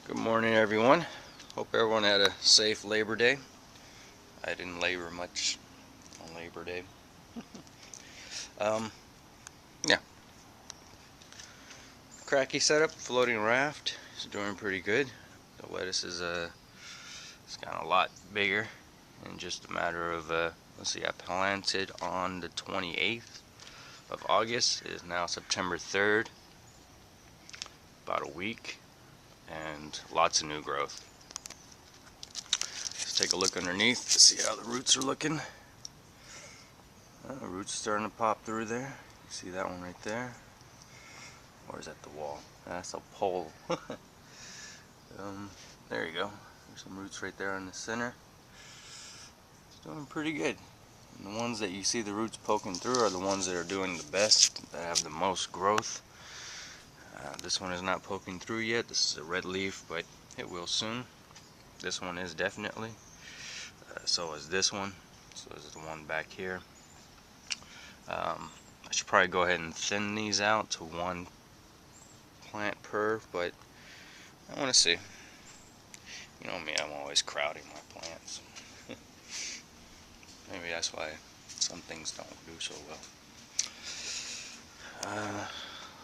Good morning, everyone. Hope everyone had a safe Labor Day. I didn't labor much on Labor Day. Yeah. Kratky setup, floating raft. It's doing pretty good. The lettuce is it's gotten a lot bigger in just a matter of let's see. I planted on the 28th of August. It is now September 3rd. About a week, and lots of new growth. Let's take a look underneath to see how the roots are looking. The roots starting to pop through there. You see that one right there? Or is that the wall? That's a pole. There you go. There's some roots right there in the center. It's doing pretty good. And the ones that you see the roots poking through are the ones that are doing the best, that have the most growth. This one is not poking through yet. This is a red leaf, but it will soon. This one is definitely. So is this one. So is the one back here. I should probably go ahead and thin these out to one plant per, but I want to see. You know me, I'm always crowding my plants. Maybe that's why some things don't do so well.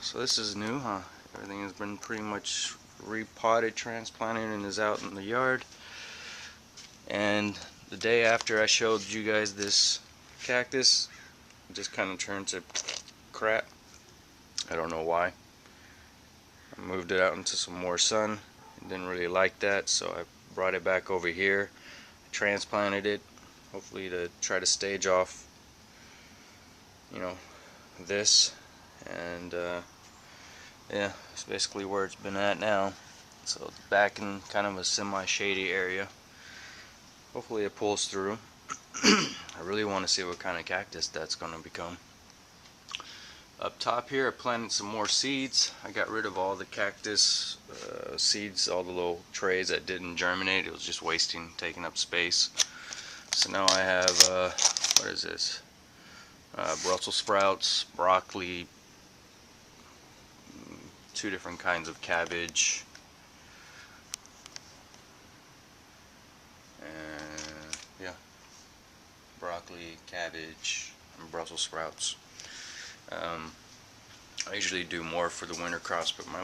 So this is new, huh? Everything has been pretty much repotted, transplanted, and is out in the yard. And the day after I showed you guys this cactus, it just kind of turned to crap. I don't know why. I moved it out into some more sun. Didn't really like that, so I brought it back over here. I transplanted it, hopefully to try to stage off, you know, this. And yeah, that's basically where it's been at now. So it's back in kind of a semi-shady area. Hopefully it pulls through. I really want to see what kind of cactus that's going to become. Up top here I planted some more seeds. I got rid of all the cactus seeds, all the little trays that didn't germinate. It was just wasting, taking up space. So now I have, what is this? Brussels sprouts, broccoli, two different kinds of cabbage, and yeah, broccoli, cabbage, and Brussels sprouts. I usually do more for the winter crops, but my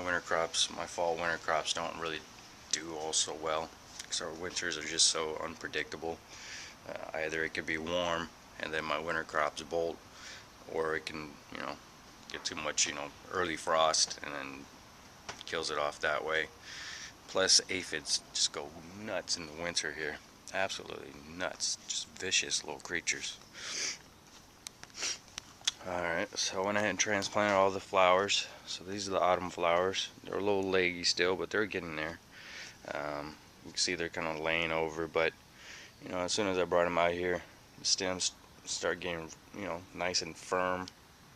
fall winter crops don't really do all so well because our winters are just so unpredictable. Either it could be warm and then my winter crops bolt, or it can, get too much, early frost and then kills it off that way. Plus aphids just go nuts in the winter here. Absolutely nuts. Just vicious little creatures. Alright, so I went ahead and transplanted all the flowers. So these are the autumn flowers. They're a little leggy still, but they're getting there. You can see they're kind of laying over, but as soon as I brought them out here, the stems start getting, nice and firm.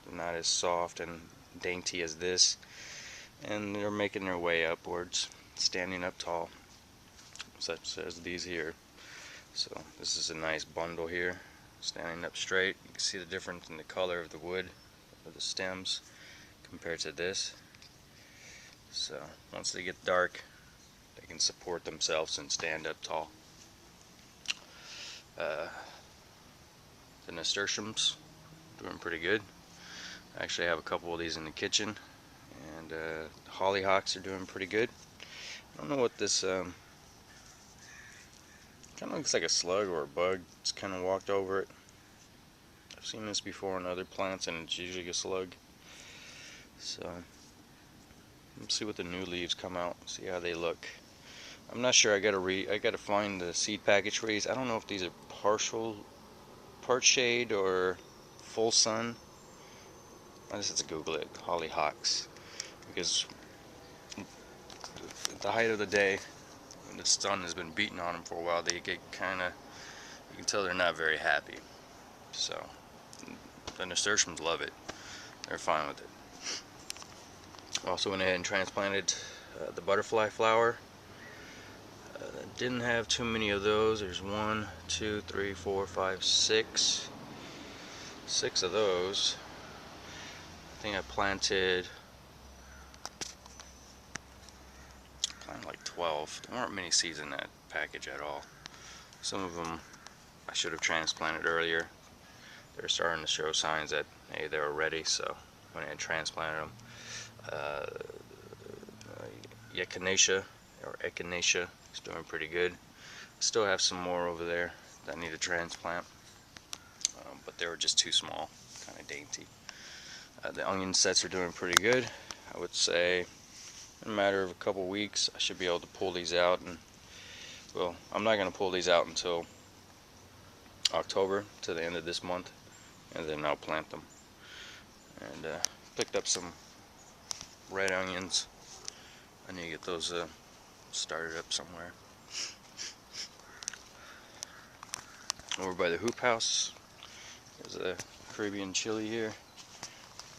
They're not as soft and dainty as this. And they're making their way upwards, standing up tall, such as these here. So this is a nice bundle here, standing up straight. You can see the difference in the color of the wood of the stems compared to this. So once they get dark, they can support themselves and stand up tall. The nasturtiums doing pretty good. I actually have a couple of these in the kitchen, and hollyhocks are doing pretty good. I don't know what this kind of looks like a slug or a bug. It's kind of walked over it. I've seen this before on other plants, and it's usually a slug. So let's see what the new leaves come out. See how they look. I'm not sure. I gotta find the seed package for these. I don't know if these are part shade or full sun. I just have to Google it. Hollyhocks, because at the height of the day, when the sun has been beating on them for a while, they get kind of, you can tell they're not very happy. So the nasturtiums love it. They're fine with it. Also went ahead and transplanted the butterfly flower. Didn't have too many of those. There's 1, 2, 3, 4, 5, 6. 6 of those. I think I planted planted like 12. There weren't many seeds in that package at all. Some of them I should have transplanted earlier. They're starting to show signs that, hey, they were ready, so when I transplanted them. Echinacea or Echinacea is doing pretty good. Still have some more over there that I need to transplant, but they were just too small, kind of dainty. The onion sets are doing pretty good. I would say in a matter of a couple weeks I should be able to pull these out, and well, I'm not going to pull these out until October, to the end of this month, and then I'll plant them. And picked up some red onions. I need to get those started up somewhere. Over by the hoop house, there's a Caribbean chili here.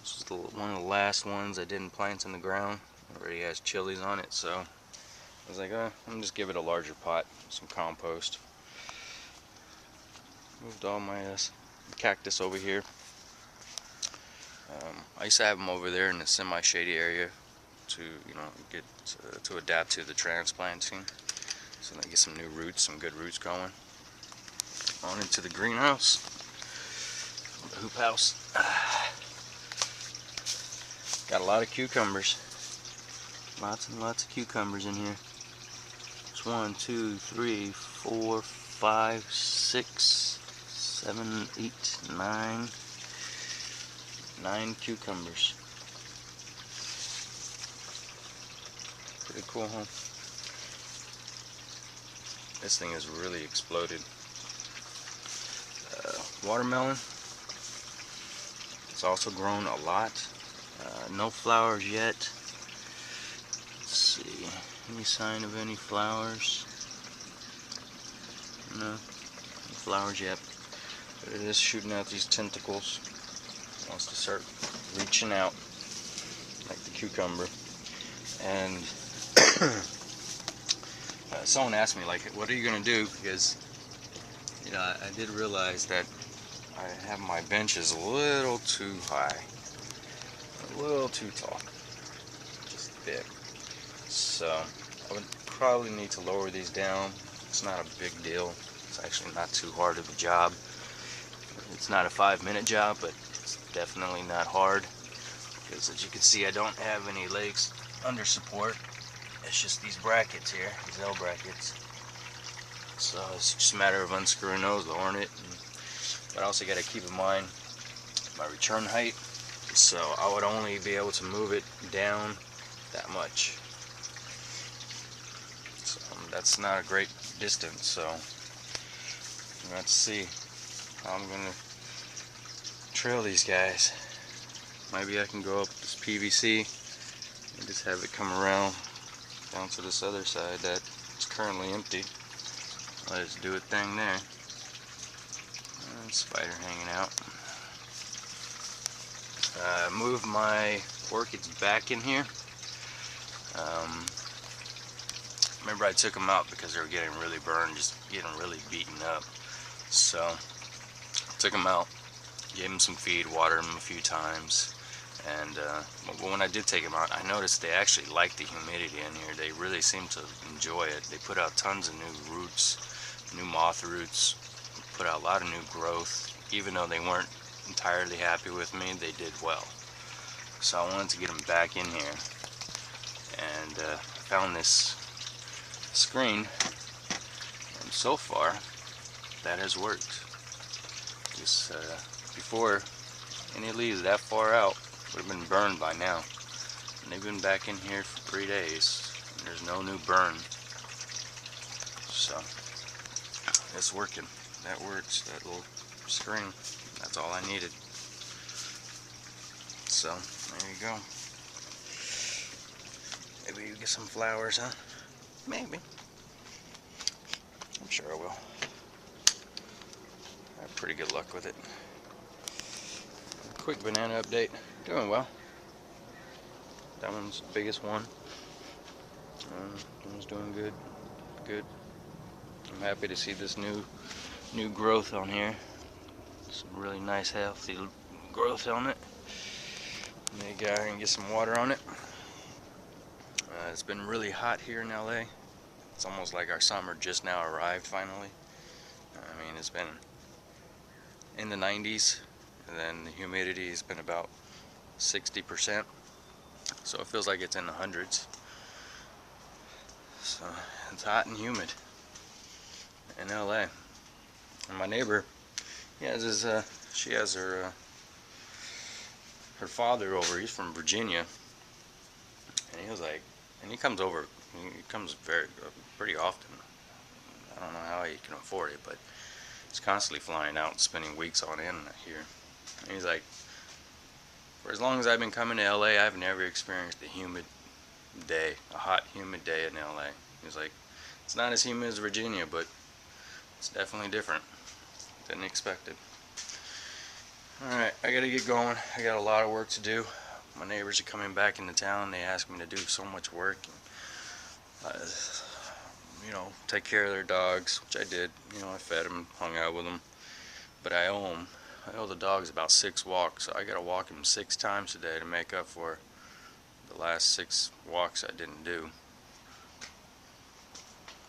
This is one of the last ones I didn't plant in the ground. It already has chilies on it, so I was like, I'm gonna just give it a larger pot, some compost. Moved all my cactus over here. I used to have them over there in the semi-shady area to, get to adapt to the transplanting, so they get some new roots, some good roots going. On into the greenhouse, the hoop house. Got a lot of cucumbers. Lots and lots of cucumbers in here. There's 1, 2, 3, 4, 5, 6, 7, 8, 9. 9 cucumbers. Pretty cool, huh? This thing has really exploded. Watermelon. It's also grown a lot. No flowers yet. Let's see. Any sign of any flowers? No. No flowers yet. But it is shooting out these tentacles. It wants to start reaching out like the cucumber. And someone asked me, like, what are you going to do? Because, I did realize that I have my benches a little too high. A little too tall. Just a bit. So I would probably need to lower these down. It's not a big deal. It's actually not too hard of a job. It's not a 5-minute job, but it's definitely not hard. Because as you can see, I don't have any legs under support. It's just these brackets here, these L brackets. So it's just a matter of unscrewing those, lowering it. But I also got to keep in mind my return height. So I would only be able to move it down that much. So that's not a great distance. So let's see how I'm gonna trail these guys. Maybe I can go up this PVC and just have it come around down to this other side that is currently empty. Let it do a thing there. And spider hanging out. Move my orchids back in here. Remember, I took them out because they were getting really burned, just getting really beaten up. So took them out, gave them some feed, watered them a few times. And when I did take them out, I noticed they actually like the humidity in here. They really seem to enjoy it. They put out tons of new roots, new moth roots, put out a lot of new growth. Even though they weren't entirely happy with me, they did well. So I wanted to get them back in here. And found this screen, and so far that has worked. Just before any leaves that far out would have been burned by now, and they've been back in here for 3 days and there's no new burn. So it's working. That works, that little screen. That's all I needed. So there you go. Maybe you get some flowers, huh? Maybe. I'm sure I will. I have pretty good luck with it. Quick banana update. Doing well. That one's the biggest one. That one's doing good. Good. I'm happy to see this new growth on here. Some really nice, healthy growth on it. Maybe go out and get some water on it. It's been really hot here in LA. It's almost like our summer just now arrived finally. I mean, it's been in the 90s, and then the humidity has been about 60%, so it feels like it's in the hundreds. So it's hot and humid in LA. And my neighbor, she has her father over. He's from Virginia, and he was like, and he comes over. He comes pretty often. I don't know how he can afford it, but he's constantly flying out and spending weeks on end here. And he's like, for as long as I've been coming to LA, I've never experienced a humid day, a hot, humid day in LA. He's like, it's not as humid as Virginia, but it's definitely different. Didn't expect it. Alright, I gotta get going. I got a lot of work to do. My neighbors are coming back into town. They asked me to do so much work. You know, take care of their dogs, which I did. You know, I fed them, hung out with them. But I owe the dogs about 6 walks, so I gotta walk them 6 times today to make up for the last 6 walks I didn't do.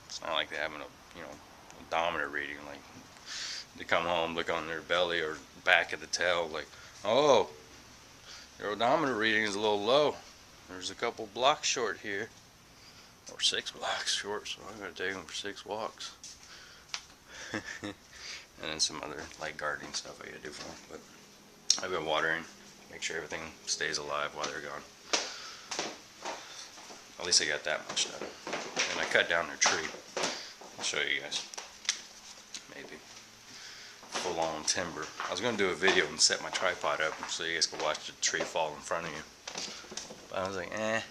It's not like they have a, you know, odometer reading. Like, they come home, look on their belly or back of the tail, like, oh, your odometer reading is a little low. There's a couple blocks short here, or 6 blocks short, so I'm gonna take them for 6 walks. And then some other light gardening stuff I gotta do for them. But I've been watering, make sure everything stays alive while they're gone. At least I got that much done. And I cut down their tree. I'll show you guys. Maybe. Full on timber. I was gonna do a video and set my tripod up so you guys could watch the tree fall in front of you. But I was like, I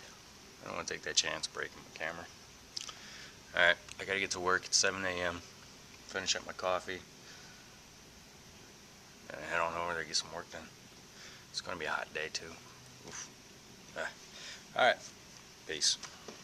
don't want to take that chance breaking the camera. Alright, I gotta get to work at 7 a.m. Finish up my coffee. And head on over there and get some work done. It's gonna be a hot day too. Alright, peace.